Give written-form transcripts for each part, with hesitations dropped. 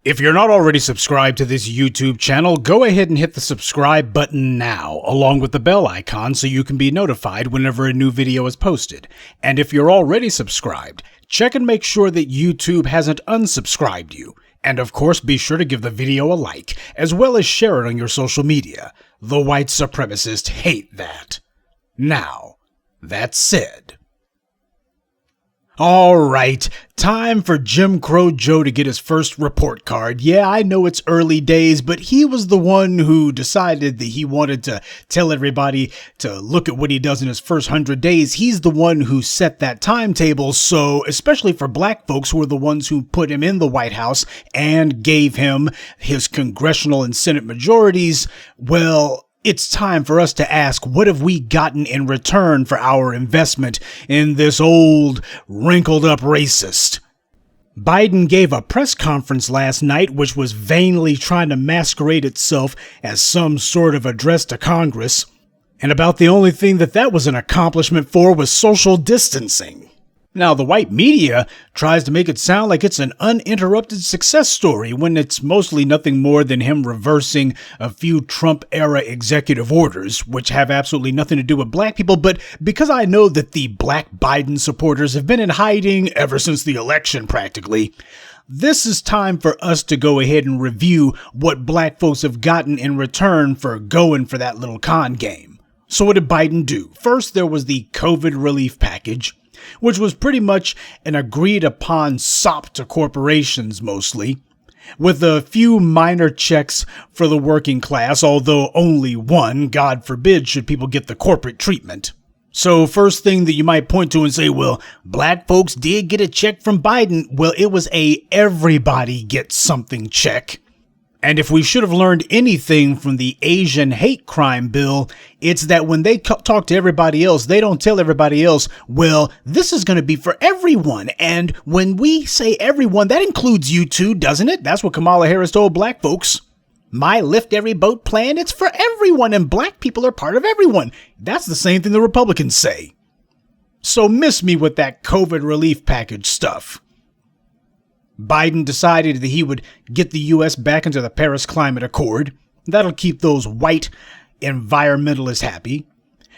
If you're not already subscribed to this YouTube channel, go ahead and hit the subscribe button now, along with the bell icon so you can be notified whenever a new video is posted. And if you're already subscribed, check and make sure that YouTube hasn't unsubscribed you. And of course, be sure to give the video a like, as well as share it on your social media. The white supremacists hate that. Now, that said. Alright, time for Jim Crow Joe to get his first report card. Yeah, I know it's early days, but he was the one who decided that he wanted to tell everybody to look at what he does in his first 100 days. He's the one who set that timetable, so especially for black folks who are the ones who put him in the White House and gave him his congressional and Senate majorities, well, it's time for us to ask, what have we gotten in return for our investment in this old, wrinkled-up racist? Biden gave a press conference last night which was vainly trying to masquerade itself as some sort of address to Congress, and about the only thing that was an accomplishment for was social distancing. Now, the white media tries to make it sound like it's an uninterrupted success story when it's mostly nothing more than him reversing a few Trump-era executive orders, which have absolutely nothing to do with black people. But because I know that the black Biden supporters have been in hiding ever since the election practically, this is time for us to go ahead and review what black folks have gotten in return for going for that little con game. So what did Biden do? First, there was the COVID relief package, which was pretty much an agreed upon sop to corporations mostly, with a few minor checks for the working class, although only one, God forbid, should people get the corporate treatment. So first thing that you might point to and say, well, black folks did get a check from Biden. Well, it was a everybody gets something check. And if we should have learned anything from the Asian hate crime bill, it's that when they talk to everybody else, they don't tell everybody else, well, this is going to be for everyone. And when we say everyone, that includes you too, doesn't it? That's what Kamala Harris told black folks. My lift every boat plan, it's for everyone, and black people are part of everyone. That's the same thing the Republicans say. So miss me with that COVID relief package stuff. Biden decided that he would get the U.S. back into the Paris Climate Accord. That'll keep those white environmentalists happy.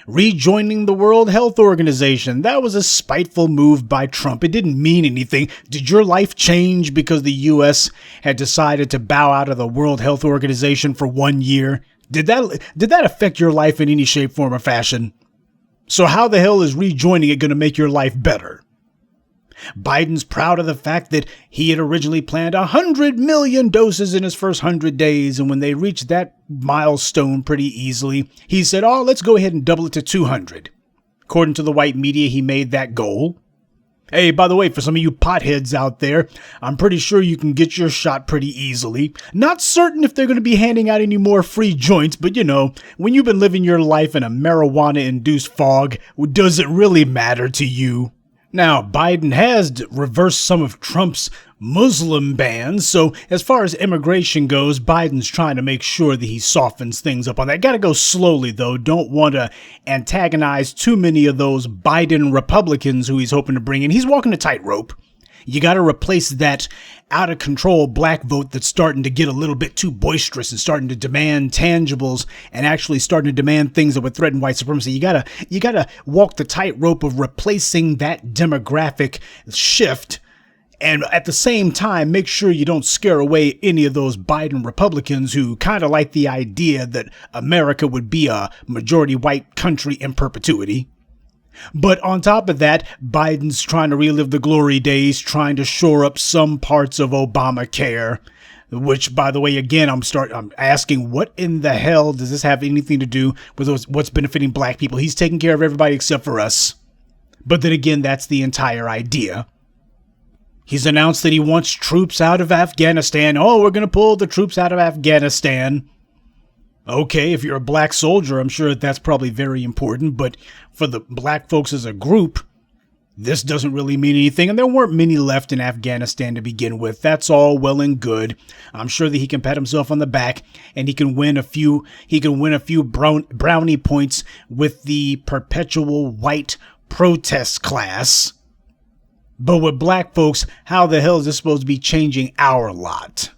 Rejoining the World Health Organization. That was a spiteful move by Trump. It didn't mean anything. Did your life change because the U.S. had decided to bow out of the World Health Organization for 1 year? Did that affect your life in any shape, form, or fashion? So how the hell is rejoining it going to make your life better? Biden's proud of the fact that he had originally planned 100 million doses in his first 100 days, and when they reached that milestone pretty easily, he said, oh, let's go ahead and double it to 200. According to the white media, he made that goal. Hey, by the way, for some of you potheads out there, I'm pretty sure you can get your shot pretty easily. Not certain if they're going to be handing out any more free joints, but you know, when you've been living your life in a marijuana-induced fog, does it really matter to you? Now, Biden has reversed some of Trump's Muslim bans, so as far as immigration goes, Biden's trying to make sure that he softens things up on that. Gotta go slowly, though. Don't want to antagonize too many of those Biden Republicans who he's hoping to bring in. He's walking a tightrope. You got to replace that out-of-control black vote that's starting to get a little bit too boisterous and starting to demand tangibles and actually starting to demand things that would threaten white supremacy. You gotta walk the tightrope of replacing that demographic shift, and at the same time, make sure you don't scare away any of those Biden Republicans who kind of like the idea that America would be a majority white country in perpetuity. But on top of that, Biden's trying to relive the glory days, trying to shore up some parts of Obamacare, which, by the way, again, I'm asking, what in the hell does this have anything to do with what's benefiting black people? He's taking care of everybody except for us. But then again, that's the entire idea. He's announced that he wants troops out of Afghanistan. Oh, we're going to pull the troops out of Afghanistan. Okay, if you're a black soldier, I'm sure that's probably very important, but for the black folks as a group, this doesn't really mean anything, and there weren't many left in Afghanistan to begin with. That's all well and good. I'm sure that he can pat himself on the back, and he can win a few brownie points with the perpetual white protest class. But with black folks, how the hell is this supposed to be changing our lot?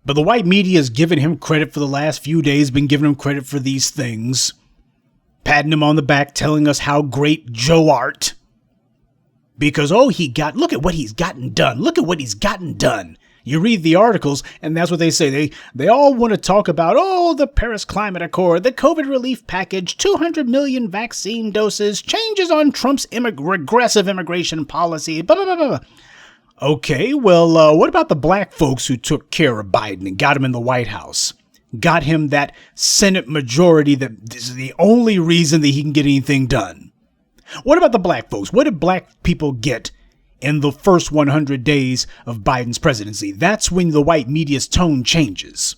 But the white media has given him credit for the last few days, been giving him credit for these things, patting him on the back, telling us how great Joe art. Because, look at what he's gotten done. Look at what he's gotten done. You read the articles, and that's what they say. They all want to talk about, the Paris Climate Accord, the COVID relief package, 200 million vaccine doses, changes on Trump's regressive immigration policy, blah, blah, blah, blah. Okay, well, what about the black folks who took care of Biden and got him in the White House? Got him that Senate majority that is the only reason that he can get anything done. What about the black folks? What did black people get in the first 100 days of Biden's presidency? That's when the white media's tone changes.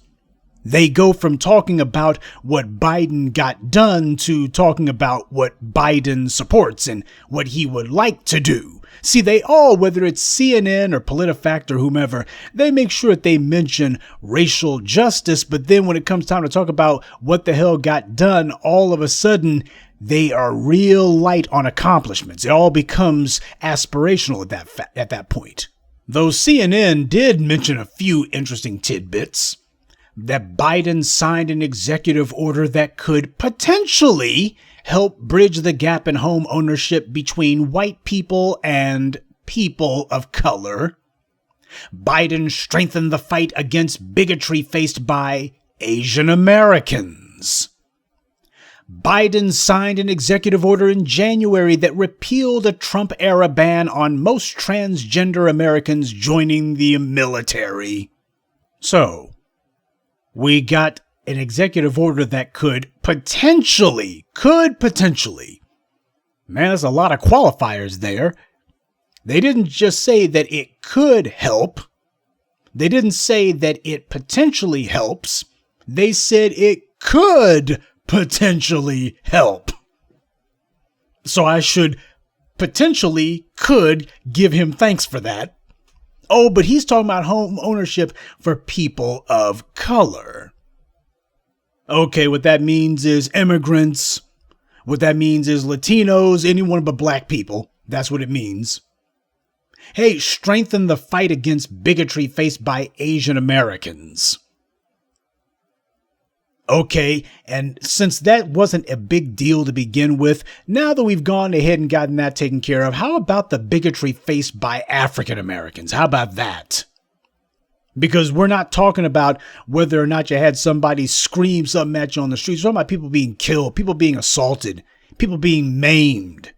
They go from talking about what Biden got done to talking about what Biden supports and what he would like to do. See, they all, whether it's CNN or PolitiFact or whomever, they make sure that they mention racial justice, but then when it comes time to talk about what the hell got done, all of a sudden, they are real light on accomplishments. It all becomes aspirational at that point. Though CNN did mention a few interesting tidbits, that Biden signed an executive order that could potentially help bridge the gap in home ownership between white people and people of color. Biden strengthened the fight against bigotry faced by Asian Americans. Biden signed an executive order in January that repealed a Trump-era ban on most transgender Americans joining the military. So, we got an executive order that could potentially, man, there's a lot of qualifiers there. They didn't just say that it could help. They didn't say that it potentially helps. They said it could potentially help. So I could give him thanks for that. Oh, but he's talking about home ownership for people of color. Okay, what that means is immigrants. What that means is Latinos, anyone but black people. That's what it means. Hey, strengthen the fight against bigotry faced by Asian Americans. Okay, and since that wasn't a big deal to begin with, now that we've gone ahead and gotten that taken care of, how about the bigotry faced by African Americans? How about that? Because we're not talking about whether or not you had somebody scream something at you on the streets. We're talking about people being killed, people being assaulted, people being maimed.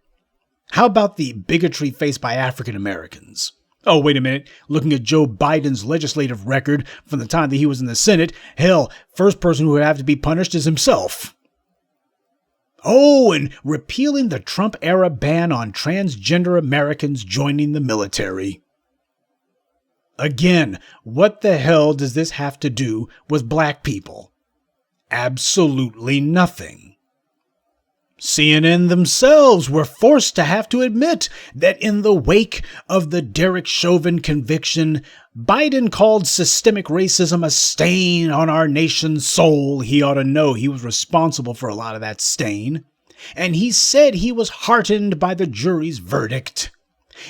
How about the bigotry faced by African Americans? Oh, wait a minute. Looking at Joe Biden's legislative record from the time that he was in the Senate, hell, first person who would have to be punished is himself. Oh, and repealing the Trump-era ban on transgender Americans joining the military. Again, what the hell does this have to do with black people? Absolutely nothing. CNN themselves were forced to have to admit that in the wake of the Derek Chauvin conviction, Biden called systemic racism a stain on our nation's soul. He ought to know he was responsible for a lot of that stain. And he said he was heartened by the jury's verdict.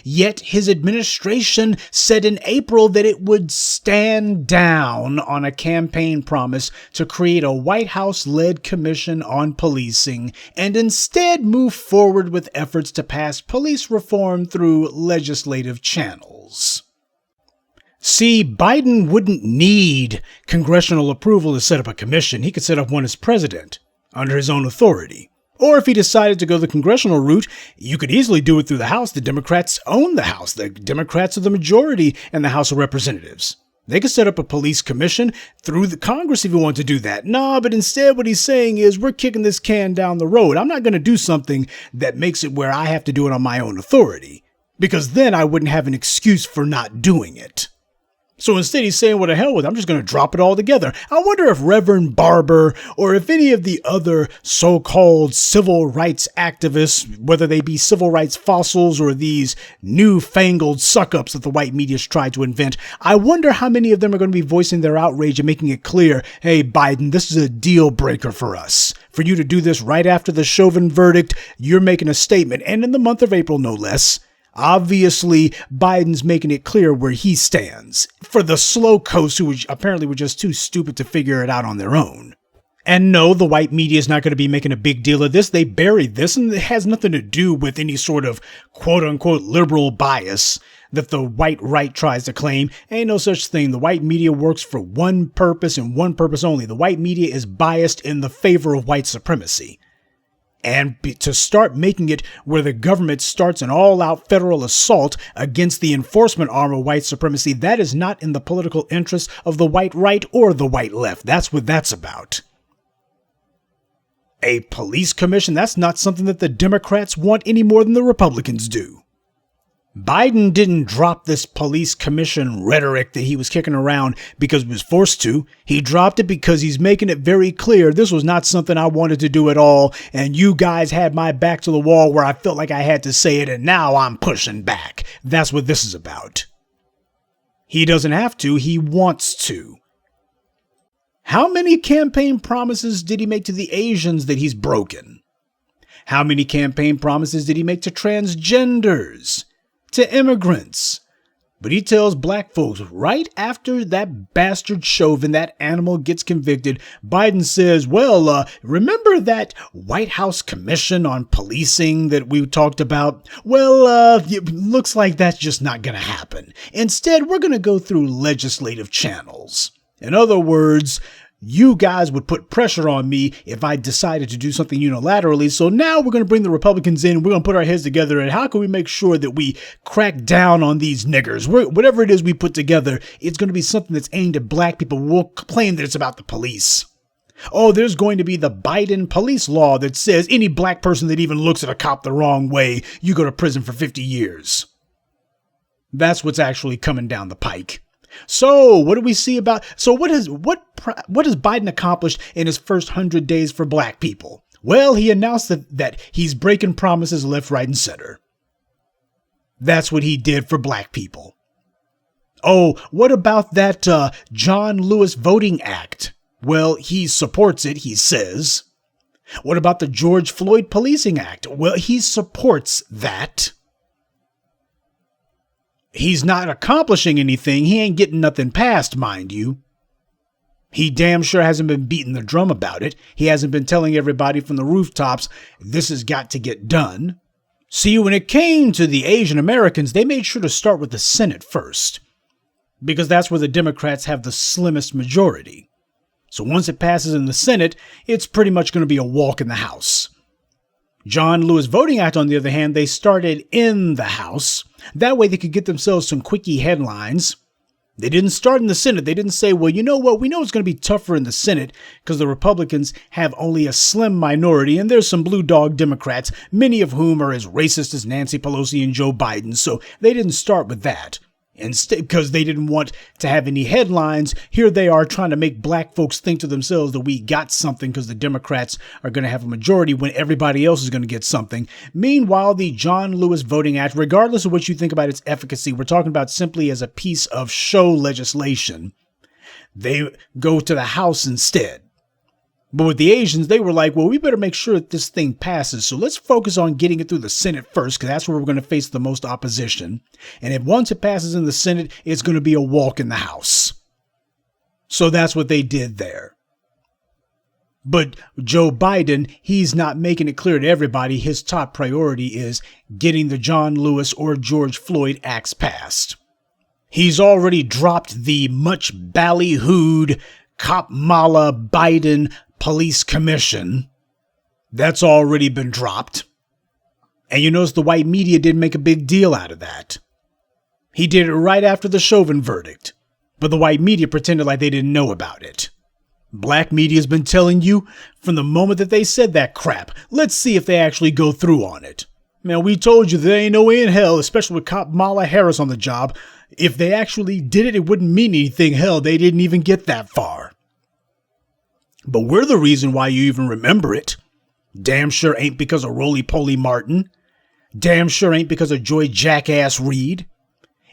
Yet his administration said in April that it would stand down on a campaign promise to create a White House-led commission on policing and instead move forward with efforts to pass police reform through legislative channels. See, Biden wouldn't need congressional approval to set up a commission. He could set up one as president under his own authority. Or if he decided to go the congressional route, you could easily do it through the House. The Democrats own the House. The Democrats are the majority in the House of Representatives. They could set up a police commission through the Congress if you want to do that. No, but instead what he's saying is we're kicking this can down the road. I'm not going to do something that makes it where I have to do it on my own authority, because then I wouldn't have an excuse for not doing it. So instead he's saying, well, the hell with it, I'm just going to drop it all together. I wonder if Reverend Barber or if any of the other so-called civil rights activists, whether they be civil rights fossils or these newfangled suck-ups that the white media's tried to invent, I wonder how many of them are going to be voicing their outrage and making it clear, hey, Biden, this is a deal breaker for us. For you to do this right after the Chauvin verdict, you're making a statement. And in the month of April, no less, Obviously, Biden's making it clear where he stands for the slow coast who apparently were just too stupid to figure it out on their own. And no, the white media is not going to be making a big deal of this. They buried this, and it has nothing to do with any sort of quote-unquote liberal bias that the white right tries to claim. Ain't no such thing. The white media works for one purpose and one purpose only. The white media is biased in the favor of white supremacy. And to start making it where the government starts an all-out federal assault against the enforcement arm of white supremacy, that is not in the political interest of the white right or the white left. That's what that's about. A police commission, that's not something that the Democrats want any more than the Republicans do. Biden didn't drop this police commission rhetoric that he was kicking around because he was forced to. He dropped it because he's making it very clear this was not something I wanted to do at all, and you guys had my back to the wall where I felt like I had to say it, and now I'm pushing back. That's what this is about. He doesn't have to, he wants to. How many campaign promises did he make to the Asians that he's broken? How many campaign promises did he make to transgenders, to immigrants? But he tells black folks right after that bastard Chauvin, that animal, gets convicted, Biden says, well, remember that White House commission on policing that we talked about? Well, it looks like that's just not going to happen. Instead, we're going to go through legislative channels. In other words, you guys would put pressure on me if I decided to do something unilaterally. So now we're going to bring the Republicans in. We're going to put our heads together. And how can we make sure that we crack down on these niggers? Whatever it is we put together, it's going to be something that's aimed at black people. We'll complain that it's about the police. Oh, there's going to be the Biden police law that says any black person that even looks at a cop the wrong way, you go to prison for 50 years. That's what's actually coming down the pike. So what do we see about, so what has Biden accomplished in his first 100 days for black people? Well, he announced that he's breaking promises left, right, and center. That's what he did for black people. Oh, what about that John Lewis Voting Act? Well, he supports it, he says. What about the George Floyd Policing Act? Well, he supports that. He's not accomplishing anything. He ain't getting nothing passed, mind you. He damn sure hasn't been beating the drum about it. He hasn't been telling everybody from the rooftops, this has got to get done. See, when it came to the Asian Americans, they made sure to start with the Senate first, because that's where the Democrats have the slimmest majority. So once it passes in the Senate, it's pretty much going to be a walk in the House. John Lewis Voting Act, on the other hand, they started in the House. That way they could get themselves some quickie headlines. They didn't start in the Senate. They didn't say, well, you know what? We know it's going to be tougher in the Senate because the Republicans have only a slim minority, and there's some blue dog Democrats, many of whom are as racist as Nancy Pelosi and Joe Biden. So they didn't start with that. Instead, because they didn't want to have any headlines, here they are trying to make black folks think to themselves that we got something because the Democrats are going to have a majority when everybody else is going to get something. Meanwhile, the John Lewis Voting Act, regardless of what you think about its efficacy, we're talking about simply as a piece of show legislation. They go to the House instead. But with the Asians, they were like, well, we better make sure that this thing passes. So let's focus on getting it through the Senate first, because that's where we're going to face the most opposition. And if once it passes in the Senate, it's going to be a walk in the House. So that's what they did there. But Joe Biden, he's not making it clear to everybody his top priority is getting the John Lewis or George Floyd acts passed. He's already dropped the much ballyhooed Kamala Biden Police Commission. That's already been dropped. And you notice the white media didn't make a big deal out of that. He did it right after the Chauvin verdict, but the white media pretended like they didn't know about it. Black media's been telling you from the moment that they said that crap. Let's see if they actually go through on it. Man, we told you there ain't no way in hell, especially with Kamala Harris on the job. If they actually did it, it wouldn't mean anything. Hell, they didn't even get that far. But we're the reason why you even remember it. Damn sure ain't because of Roly-Poly Martin. Damn sure ain't because of Joy Jackass Reed.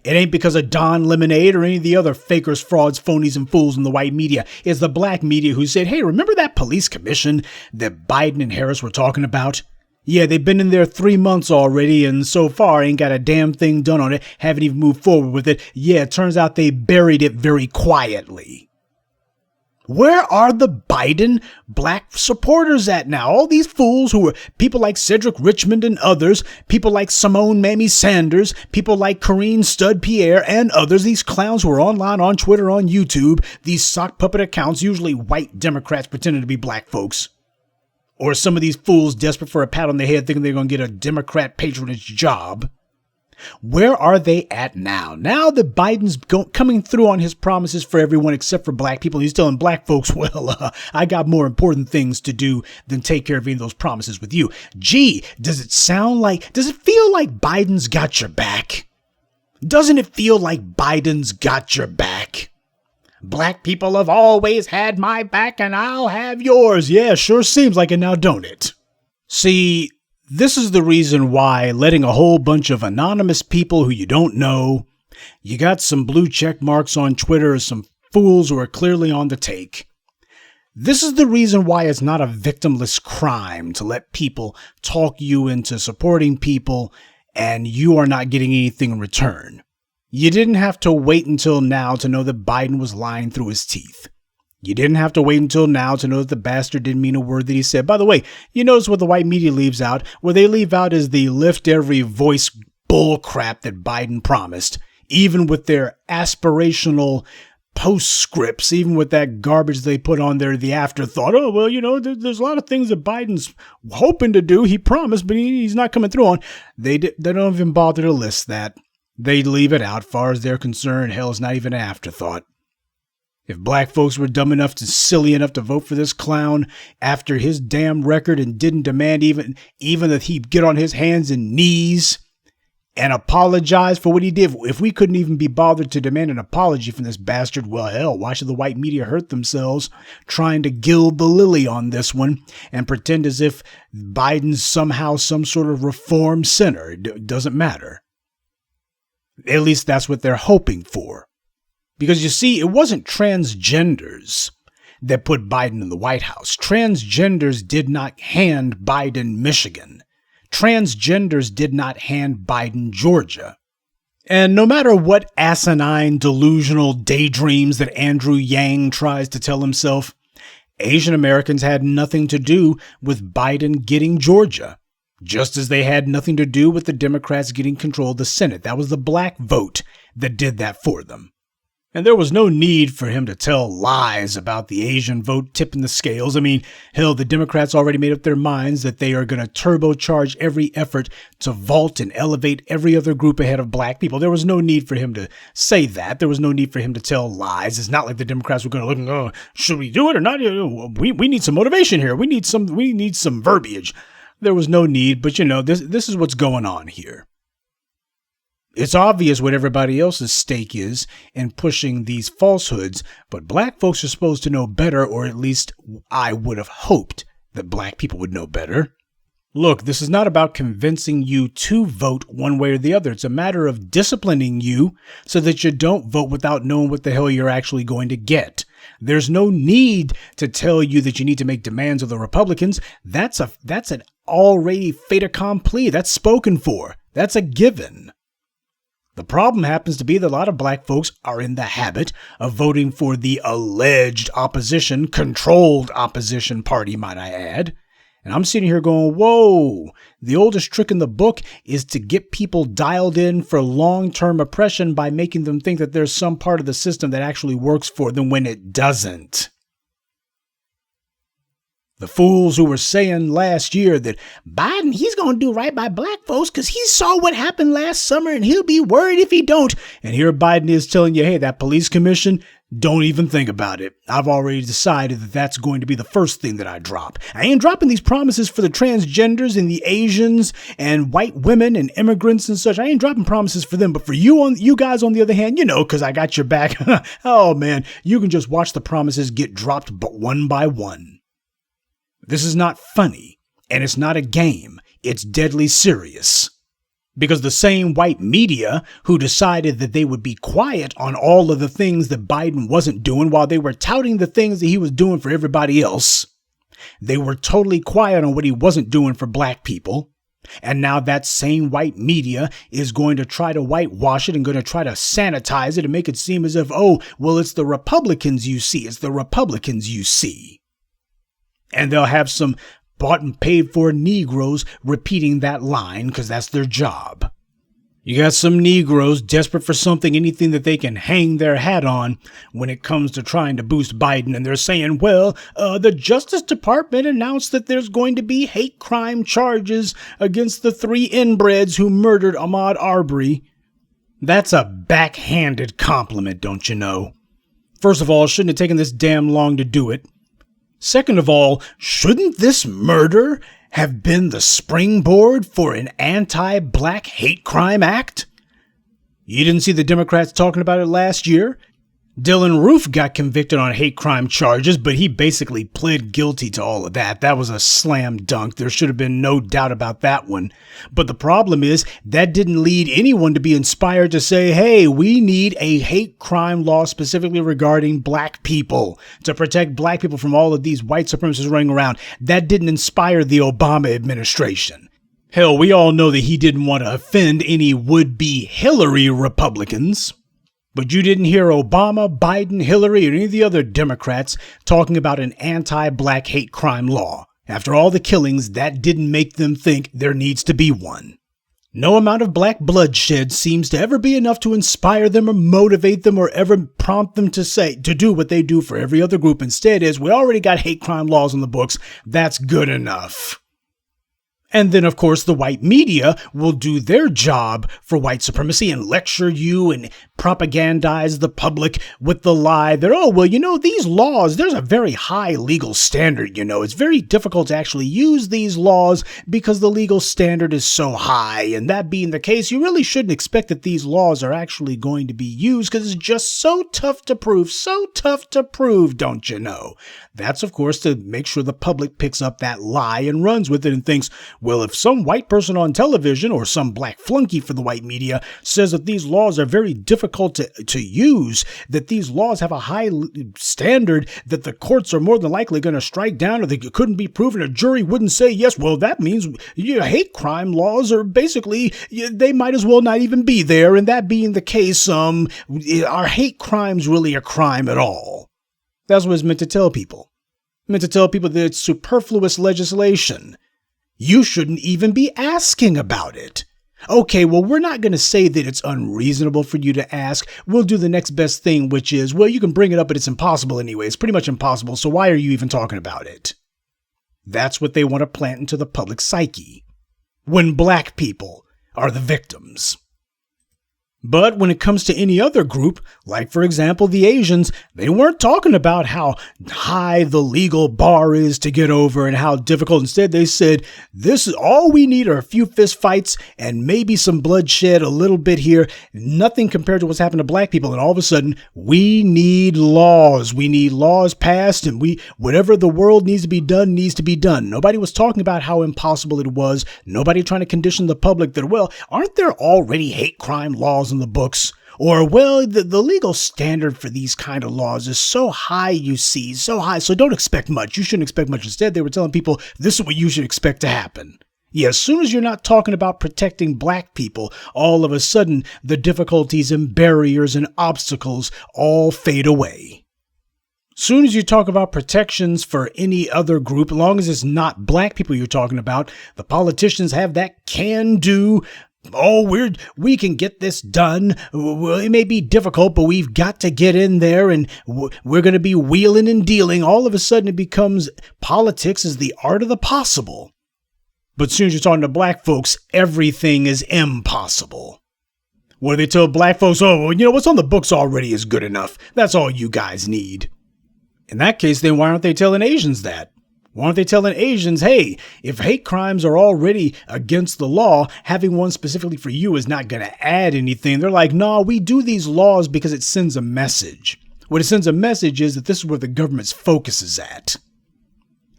It ain't because of Don Lemonade or any of the other fakers, frauds, phonies, and fools in the white media. It's the black media who said, hey, remember that police commission that Biden and Harris were talking about? Yeah, they've been in there 3 months already, and so far ain't got a damn thing done on it, haven't even moved forward with it. Yeah, it turns out they buried it very quietly. Where are the Biden black supporters at now? All these fools who are people like Cedric Richmond and others, people like Simone Mamie Sanders, people like Karine Stud Pierre and others, these clowns who are online, on Twitter, on YouTube, these sock puppet accounts, usually white Democrats pretending to be black folks. Or some of these fools desperate for a pat on the head thinking they're going to get a Democrat patronage job. Where are they at now? Now that Biden's coming through on his promises for everyone except for black people, he's telling black folks, well, I got more important things to do than take care of any of those promises with you. Gee, does it feel like Biden's got your back? Doesn't it feel like Biden's got your back? Black people have always had my back and I'll have yours. Yeah, sure seems like it now, don't it? See, this is the reason why letting a whole bunch of anonymous people who you don't know, you got some blue check marks on Twitter, some fools who are clearly on the take. This is the reason why it's not a victimless crime to let people talk you into supporting people and you are not getting anything in return. You didn't have to wait until now to know that Biden was lying through his teeth. You didn't have to wait until now to know that the bastard didn't mean a word that he said. By the way, you notice what the white media leaves out? What they leave out is the lift every voice bull crap that Biden promised, even with their aspirational postscripts, even with that garbage they put on there, the afterthought. Oh, well, there's a lot of things that Biden's hoping to do. He promised, but he's not coming through on. They don't even bother to list that. They leave it out. Far as they're concerned, hell, it's not even an afterthought. If black folks were dumb enough to silly enough to vote for this clown after his damn record and didn't demand even that he get on his hands and knees and apologize for what he did, if we couldn't even be bothered to demand an apology from this bastard, well, hell, why should the white media hurt themselves trying to gild the lily on this one and pretend as if Biden's somehow some sort of reform sinner? It doesn't matter. At least that's what they're hoping for. Because you see, it wasn't transgenders that put Biden in the White House. Transgenders did not hand Biden Michigan. Transgenders did not hand Biden Georgia. And no matter what asinine, delusional daydreams that Andrew Yang tries to tell himself, Asian Americans had nothing to do with Biden getting Georgia, just as they had nothing to do with the Democrats getting control of the Senate. That was the black vote that did that for them. And there was no need for him to tell lies about the Asian vote tipping the scales. I mean, hell, the Democrats already made up their minds that they are going to turbocharge every effort to vault and elevate every other group ahead of black people. There was no need for him to say that. There was no need for him to tell lies. It's not like the Democrats were going to look and go, should we do it or not? We need some motivation here. We need some verbiage. There was no need, but this is what's going on here. It's obvious what everybody else's stake is in pushing these falsehoods, but black folks are supposed to know better, or at least I would have hoped that black people would know better. Look, this is not about convincing you to vote one way or the other. It's a matter of disciplining you so that you don't vote without knowing what the hell you're actually going to get. There's no need to tell you that you need to make demands of the Republicans. That's an already fait accompli. That's spoken for. That's a given. The problem happens to be that a lot of black folks are in the habit of voting for the alleged opposition, controlled opposition party, might I add. And I'm sitting here going, whoa, the oldest trick in the book is to get people dialed in for long-term oppression by making them think that there's some part of the system that actually works for them when it doesn't. The fools who were saying last year that Biden, he's going to do right by black folks because he saw what happened last summer and he'll be worried if he don't. And here Biden is telling you, hey, that police commission, don't even think about it. I've already decided that that's going to be the first thing that I drop. I ain't dropping these promises for the transgenders and the Asians and white women and immigrants and such. I ain't dropping promises for them. But for you guys, on the other hand, because I got your back. Oh, man, you can just watch the promises get dropped one by one. This is not funny, and it's not a game. It's deadly serious. Because the same white media who decided that they would be quiet on all of the things that Biden wasn't doing while they were touting the things that he was doing for everybody else, They were totally quiet on what he wasn't doing for black people. And now that same white media is going to try to whitewash it and going to try to sanitize it and make it seem as if, oh, well, it's the Republicans you see. It's the Republicans you see. And they'll have some bought and paid for Negroes repeating that line because that's their job. You got some Negroes desperate for something, anything that they can hang their hat on when it comes to trying to boost Biden. And they're saying, well, the Justice Department announced that there's going to be hate crime charges against the 3 inbreds who murdered Ahmaud Arbery. That's a backhanded compliment, don't you know? First of all, it shouldn't have taken this damn long to do it. Second of all, shouldn't this murder have been the springboard for an anti-black hate crime act? You didn't see the Democrats talking about it last year? Dylan Roof got convicted on hate crime charges, but he basically pled guilty to all of that. That was a slam dunk. There should have been no doubt about that one. But the problem is that didn't lead anyone to be inspired to say, hey, we need a hate crime law specifically regarding black people to protect black people from all of these white supremacists running around. That didn't inspire the Obama administration. Hell, we all know that he didn't want to offend any would-be Hillary Republicans. But you didn't hear Obama, Biden, Hillary, or any of the other Democrats talking about an anti-black hate crime law. After all the killings, that didn't make them think there needs to be one. No amount of black bloodshed seems to ever be enough to inspire them or motivate them or ever prompt them to do what they do for every other group. Instead is, we already got hate crime laws on the books. That's good enough. And then, of course, the white media will do their job for white supremacy and lecture you and propagandize the public with the lie that, oh, well, these laws, there's a very high legal standard, It's very difficult to actually use these laws because the legal standard is so high. And that being the case, you really shouldn't expect that these laws are actually going to be used because it's just so tough to prove, don't you know? That's, of course, to make sure the public picks up that lie and runs with it and thinks, well, if some white person on television or some black flunky for the white media says that these laws are very difficult to use, that these laws have a high standard, that the courts are more than likely going to strike down or they couldn't be proven, a jury wouldn't say yes, well, that means hate crime laws are basically, they might as well not even be there. And that being the case, are hate crimes really a crime at all? That's what it's meant to tell people. Meant to tell people that it's superfluous legislation. You shouldn't even be asking about it. Okay, well, we're not going to say that it's unreasonable for you to ask. We'll do the next best thing, which is, well, you can bring it up, but it's impossible anyway. It's pretty much impossible, so why are you even talking about it? That's what they want to plant into the public psyche. When black people are the victims. But when it comes to any other group, like, for example, the Asians, they weren't talking about how high the legal bar is to get over and how difficult. Instead, they said, this is all we need are a few fist fights and maybe some bloodshed a little bit here. Nothing compared to what's happened to black people. And all of a sudden, we need laws. We need laws passed, and whatever the world needs to be done needs to be done. Nobody was talking about how impossible it was. Nobody trying to condition the public that, well, aren't there already hate crime laws in the books? Or, well, the legal standard for these kind of laws is so high, you see, so high, so don't expect much. You shouldn't expect much. Instead, they were telling people, this is what you should expect to happen. Yeah, as soon as you're not talking about protecting black people, all of a sudden, the difficulties and barriers and obstacles all fade away. Soon as you talk about protections for any other group, as long as it's not black people you're talking about, the politicians have that can-do, oh, we can get this done. Well, it may be difficult, but we've got to get in there and we're going to be wheeling and dealing. All of a sudden it becomes politics is the art of the possible. But as soon as you're talking to black folks, everything is impossible. What do they tell black folks? Oh, well, what's on the books already is good enough. That's all you guys need. In that case, then why aren't they telling Asians that? Why aren't they telling Asians, hey, if hate crimes are already against the law, having one specifically for you is not going to add anything? They're like, no, we do these laws because it sends a message. What it sends a message is that this is where the government's focus is at.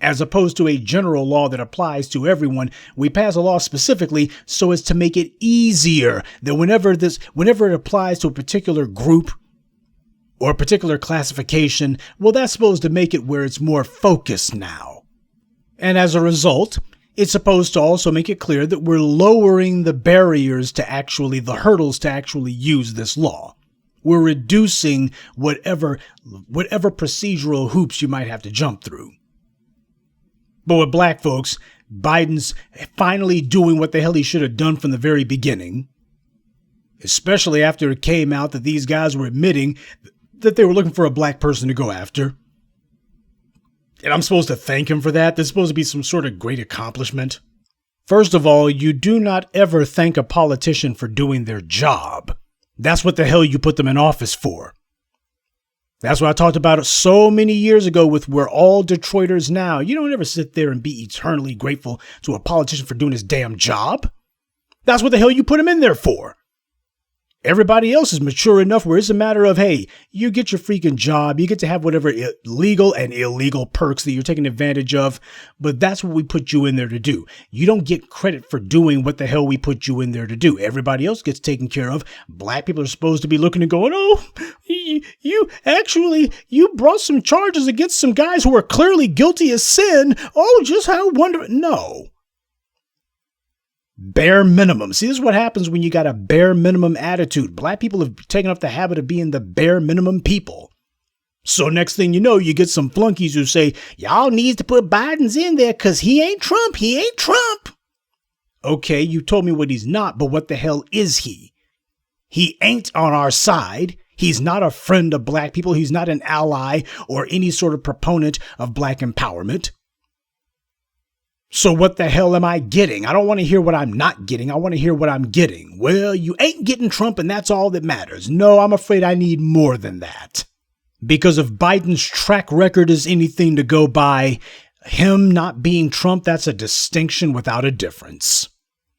As opposed to a general law that applies to everyone, we pass a law specifically so as to make it easier that whenever it applies to a particular group or a particular classification, well, that's supposed to make it where it's more focused now. And as a result, it's supposed to also make it clear that we're lowering the barriers to the hurdles to actually use this law. We're reducing whatever procedural hoops you might have to jump through. But with black folks, Biden's finally doing what the hell he should have done from the very beginning, especially after it came out that these guys were admitting that they were looking for a black person to go after. And I'm supposed to thank him for that? There's supposed to be some sort of great accomplishment. First of all, you do not ever thank a politician for doing their job. That's what the hell you put them in office for. That's what I talked about so many years ago with We're All Detroiters Now. You don't ever sit there and be eternally grateful to a politician for doing his damn job. That's what the hell you put him in there for. Everybody else is mature enough where it's a matter of, hey, you get your freaking job. You get to have whatever legal and illegal perks that you're taking advantage of. But that's what we put you in there to do. You don't get credit for doing what the hell we put you in there to do. Everybody else gets taken care of. Black people are supposed to be looking and going, oh, you brought some charges against some guys who are clearly guilty of sin. Oh, just how wonderful. No. Bare minimum. See, this is what happens when you got a bare minimum attitude. Black people have taken up the habit of being the bare minimum people. So next thing you know, you get some flunkies who say, y'all needs to put Biden's in there because he ain't Trump. He ain't Trump. Okay, you told me what he's not, but what the hell is he? He ain't on our side. He's not a friend of black people. He's not an ally or any sort of proponent of black empowerment. So what the hell am I getting? I don't want to hear what I'm not getting. I want to hear what I'm getting. Well, you ain't getting Trump and that's all that matters. No, I'm afraid I need more than that. Because if Biden's track record is anything to go by, him not being Trump, that's a distinction without a difference.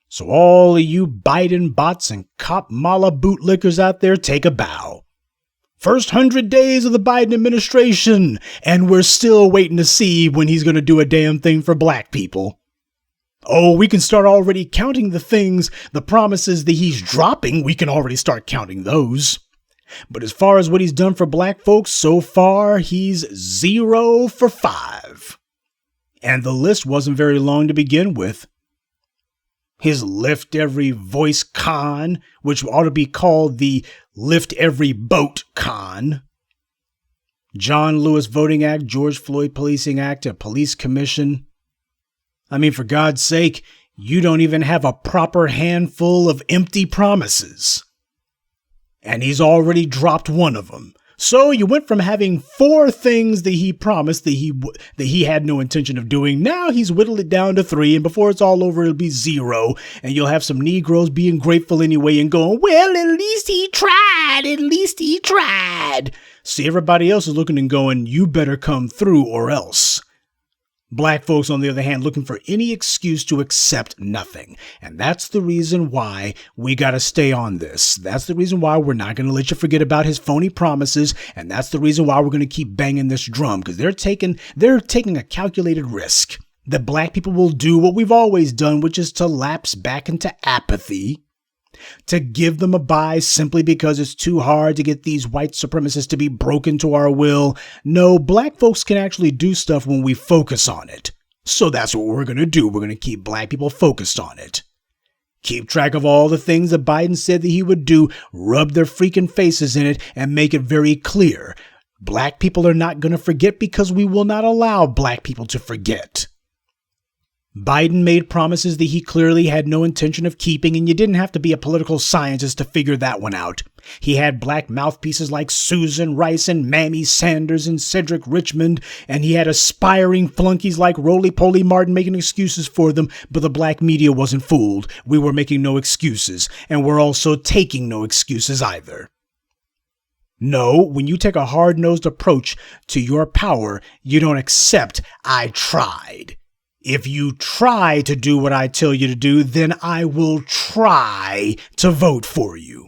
So all of you Biden bots and cop mala bootlickers out there, take a bow. First 100 days of the Biden administration, and we're still waiting to see when he's going to do a damn thing for black people. Oh, we can start already counting the promises that he's dropping. We can already start counting those. But as far as what he's done for black folks, so far, he's 0 for 5. And the list wasn't very long to begin with. His Lift Every Voice Con, which ought to be called the Lift Every Boat Con. John Lewis Voting Act, George Floyd Policing Act, a police commission. I mean, for God's sake, you don't even have a proper handful of empty promises. And he's already dropped one of them. So you went from having 4 things that he promised that he had no intention of doing. Now he's whittled it down to 3, and before it's all over, it'll be 0. And you'll have some Negroes being grateful anyway and going, well, at least he tried. At least he tried. See, everybody else is looking and going, you better come through or else. Black folks, on the other hand, looking for any excuse to accept nothing. And that's the reason why we got to stay on this. That's the reason why we're not going to let you forget about his phony promises. And that's the reason why we're going to keep banging this drum, because they're taking a calculated risk that black people will do what we've always done, which is to lapse back into apathy, to give them a bye simply because it's too hard to get these white supremacists to be broken to our will. No, black folks can actually do stuff when we focus on it. So that's what we're going to do. We're going to keep black people focused on it. Keep track of all the things that Biden said that he would do, rub their freaking faces in it, and make it very clear. Black people are not going to forget because we will not allow black people to forget. Biden made promises that he clearly had no intention of keeping, and you didn't have to be a political scientist to figure that one out. He had black mouthpieces like Susan Rice and Mamie Sanders and Cedric Richmond, and he had aspiring flunkies like Roly-Poly Martin making excuses for them, but the black media wasn't fooled. We were making no excuses, and we're also taking no excuses either. No, when you take a hard-nosed approach to your power, you don't accept, I tried. If you try to do what I tell you to do, then I will try to vote for you.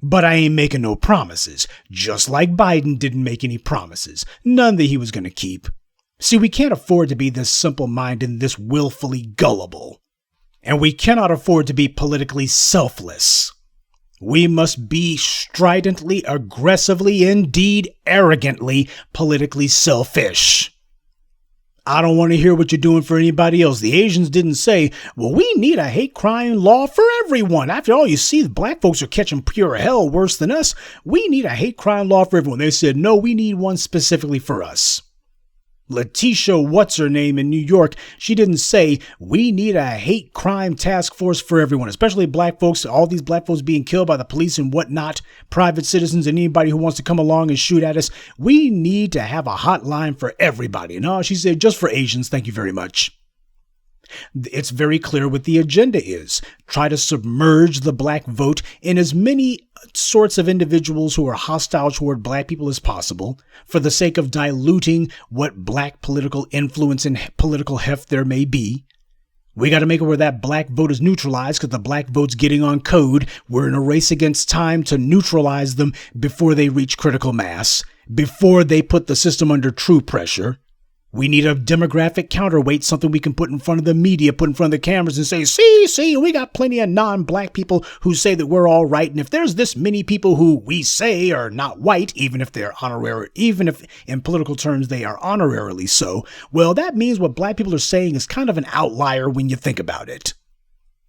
But I ain't making no promises, just like Biden didn't make any promises, none that he was going to keep. See, we can't afford to be this simple-minded and this willfully gullible. And we cannot afford to be politically selfless. We must be stridently, aggressively, indeed arrogantly, politically selfish. I don't want to hear what you're doing for anybody else. The Asians didn't say, well, we need a hate crime law for everyone. After all, you see, the black folks are catching pure hell worse than us. We need a hate crime law for everyone. They said, no, we need one specifically for us. Letitia, what's her name in New York, she didn't say, we need a hate crime task force for everyone, especially black folks, all these black folks being killed by the police and whatnot, private citizens and anybody who wants to come along and shoot at us. We need to have a hotline for everybody. No, she said, just for Asians. Thank you very much. It's very clear what the agenda is. Try to submerge the black vote in as many sorts of individuals who are hostile toward black people as possible for the sake of diluting what black political influence and political heft there may be. We got to make it where that black vote is neutralized because the black vote's getting on code. We're in a race against time to neutralize them before they reach critical mass, before they put the system under true pressure. We need a demographic counterweight, something we can put in front of the media, put in front of the cameras and say, see, we got plenty of non-black people who say that we're all right. And if there's this many people who we say are not white, even if they're honorary, even if in political terms they are honorarily so, well, that means what black people are saying is kind of an outlier when you think about it.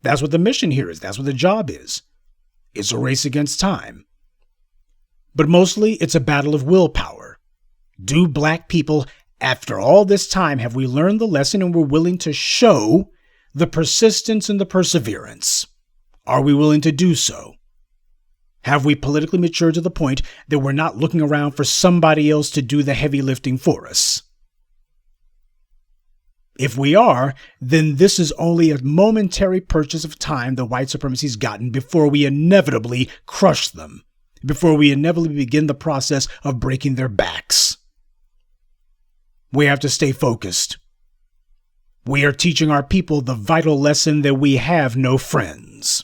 That's what the mission here is. That's what the job is. It's a race against time. But mostly it's a battle of willpower. Do black people, after all this time, have we learned the lesson and we're willing to show the persistence and the perseverance? Are we willing to do so? Have we politically matured to the point that we're not looking around for somebody else to do the heavy lifting for us? If we are, then this is only a momentary purchase of time the white supremacy's gotten before we inevitably crush them, before we inevitably begin the process of breaking their backs. We have to stay focused. We are teaching our people the vital lesson that we have no friends.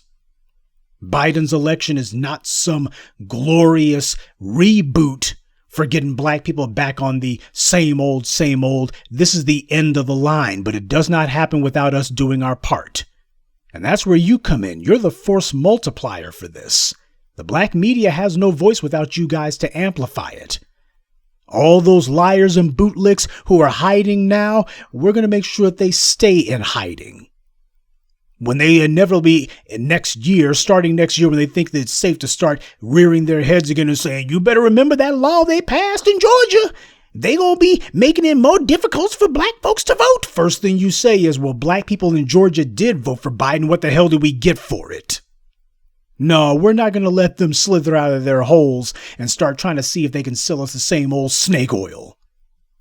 Biden's election is not some glorious reboot for getting black people back on the same old. This is the end of the line, but it does not happen without us doing our part. And that's where you come in. You're the force multiplier for this. The black media has no voice without you guys to amplify it. All those liars and bootlicks who are hiding now, we're going to make sure that they stay in hiding. When they inevitably starting next year, when they think that it's safe to start rearing their heads again and saying, you better remember that law they passed in Georgia. They going to be making it more difficult for black folks to vote. First thing you say is, well, black people in Georgia did vote for Biden. What the hell did we get for it? No, we're not going to let them slither out of their holes and start trying to see if they can sell us the same old snake oil.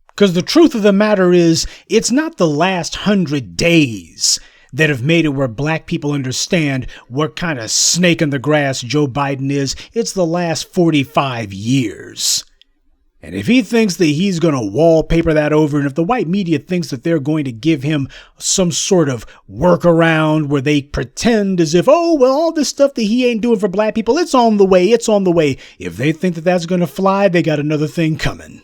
Because the truth of the matter is, it's not the last 100 days that have made it where black people understand what kind of snake in the grass Joe Biden is. It's the last 45 years. And if he thinks that he's going to wallpaper that over, and if the white media thinks that they're going to give him some sort of workaround where they pretend as if, oh, well, all this stuff that he ain't doing for black people, it's on the way. If they think that that's going to fly, they got another thing coming.